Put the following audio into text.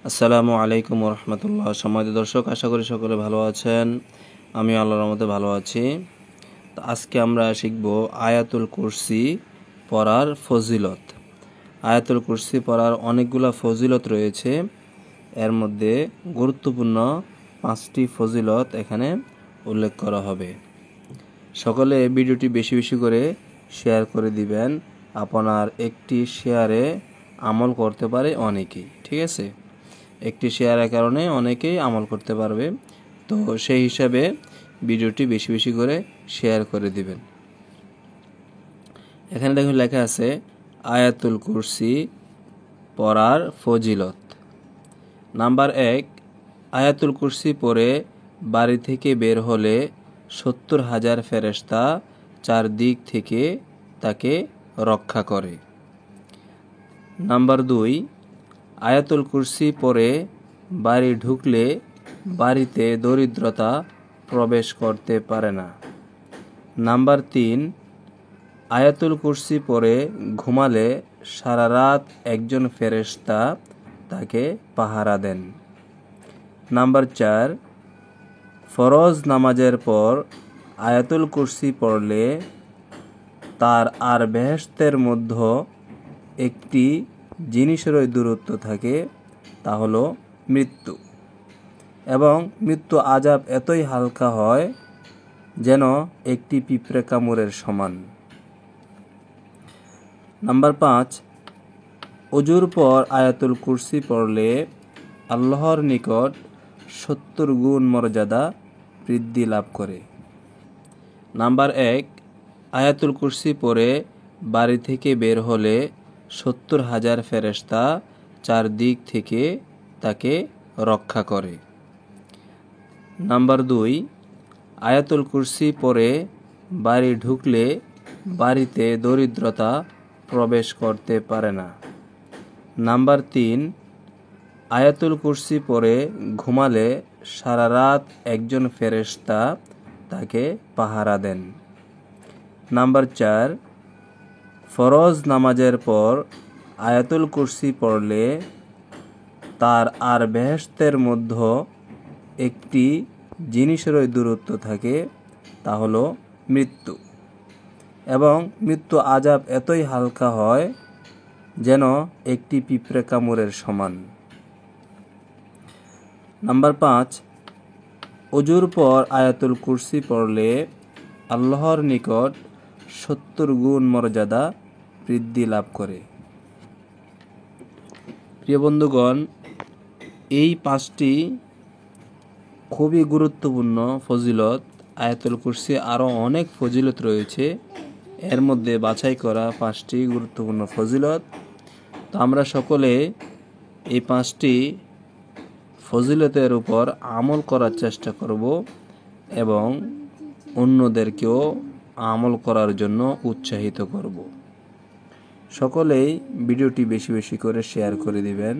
আসসালামু আলাইকুম রহমতুল্লাহ। সম্মানিত দর্শক, আশা করি সকলে ভালো আছেন। আমি আল্লাহর রহমতে ভালো আছি। তো আজকে আমরা শিখব আয়াতুল কুরসি পড়ার ফজিলত। আয়াতুল কুরসি পড়ার অনেকগুলো ফজিলত রয়েছে, এর মধ্যে গুরুত্বপূর্ণ 5টি ফজিলত এখানে উল্লেখ করা হবে। সকলে ভিডিওটি বেশি বেশি করে শেয়ার করে দিবেন। আপনার একটি শেয়ারে আমল করতে পারে অনেকেই, ঠিক আছে? একটি শেয়ারের কারণে অনেকেই আমল করতে পারবে, তো সেই হিসাবে ভিডিওটি বেশি বেশি করে শেয়ার করে দিবেন। এখানে দেখুন লেখা আছে আয়াতুল কুরসি পড়ার ফজিলত। নাম্বার 1, আয়াতুল কুরসি পড়ে বাড়ি থেকে বের হলে 70,000 ফেরেশতা চারদিক থেকে তাকে রক্ষা করে। নাম্বার 2, আয়াতুল কুরসি পড়ে বাড়ি ঢুকলে বাড়িতে দরিদ্রতা প্রবেশ করতে পারে না। নাম্বার 3, আয়াতুল কুরসি পড়ে ঘুমালে সারা রাত একজন ফেরেশতা তাকে পাহারা দেন। নাম্বার 4, ফরজ নামাজের পর আয়াতুল কুরসি পড়লে তার আর বেহেশতের মধ্যে একটি জিনিসেরই দূরত্ব থাকে, তা হলো মৃত্যু, এবং মৃত্যু আযাব এতই হালকা হয় যেন একটি পিঁপড়ে কামড়ের সমান। নাম্বার 5, ওযুর পর আয়াতুল কুরসি পড়লে আল্লাহর নিকট 70 গুণ মর্যাদা বৃদ্ধি লাভ করে। নাম্বার 1, আয়াতুল কুরসি পড়ে বাড়ি থেকে বের হলে 70,000 ফেরেশতা চারদিক থেকে তাকে রক্ষা করে। নাম্বার 2, আয়াতুল কুরসি পড়ে বাড়ি ঢুকলে বাড়িতে দরিদ্রতা প্রবেশ করতে পারে না। নাম্বার 3, আয়াতুল কুরসি পড়ে ঘুমালে সারা রাত একজন ফেরেশতা তাকে পাহারা দেন। নাম্বার 4, ফরজ নামাজের পর আয়াতুল কুরসি পড়লে তার আর বেহেশতের মধ্যে একটি জিনিসেরই দূরত্ব থাকে, তা হলো মৃত্যু, এবং মৃত্যু আযাব এতই হালকা হয় যেন একটি পিঁপড়ে কামড়ের সমান। নাম্বার 5, ওযুর পর আয়াতুল কুরসি পড়লে আল্লাহর নিকট 70 গুণ মর্যাদা বৃদ্ধি লাভ করে। প্রিয় বন্ধুগণ, এই 5টি খুবই গুরুত্বপূর্ণ ফজিলত। আয়াতুল কুরসি আরও অনেক ফজিলত রয়েছে, এর মধ্যে বাছাই করা 5টি গুরুত্বপূর্ণ ফজিলত। তো আমরা সকলে এই 5টি ফজিলতের উপর আমল করার চেষ্টা করব এবং অন্যদেরকেও আমল করার জন্য উৎসাহিত করব। সকলেই ভিডিওটি বেশি বেশি করে শেয়ার করে দিবেন।